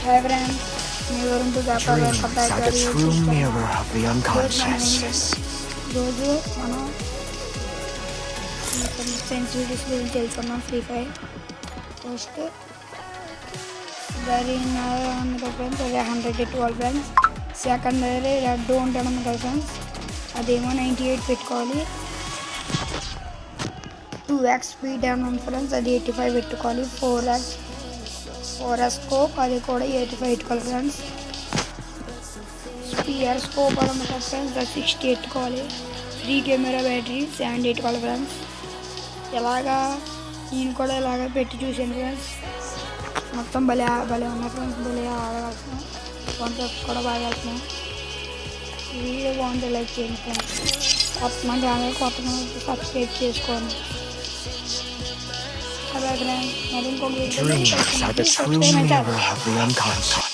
Hi friends, we are going to get our Dreams are the true mirror of the unconscious. రోజు మనం sensitivities గురించి తెలుసుకున్నాం. Free fire first దాని ఉంది కదా ఫ్రెండ్స్, అదే 112 ఫ్రెండ్స్. సెకండ్ అదే రెడ్ ఉంటుంది కదా ఫ్రెండ్స్, అదేమో 98 పెట్టుకోవాలి. 2x స్పీడ్ అని ఉంది ఫ్రెండ్స్, అది 85 పెట్టుకోవాలి. 4x స్కోప్, అది కూడా 85 పెట్టుకోవాలి ఫ్రెండ్స్. స్పియర్ స్కోప్ అని ఉంది కదా ఫ్రెండ్స్, అది 60 పెట్టుకోవాలి. 3 కెమెరా బ్యాటరీ 70 పెట్టుకోవాలి ఫ్రెండ్స్. ఇలాగా నేను కూడా ఇలాగ పెట్టి చూసాను ఫ్రెండ్స్. మొత్తం భలే ఉన్నాయి ఫ్రెండ్స్, భలే ఆడగలుగుతున్నాం. కాన్సెప్ట్ కూడా బాగా వెళ్తున్నాం. వీడియో బాగుంటే లైక్ చేయండి ఫ్రెండ్స్. మన ఛానల్ కొత్తగా సబ్స్క్రైబ్ చేసుకోండి. అలాగే ఫ్రెండ్స్, మరి ఇంకొక Dreams are the true mirror of the unconscious.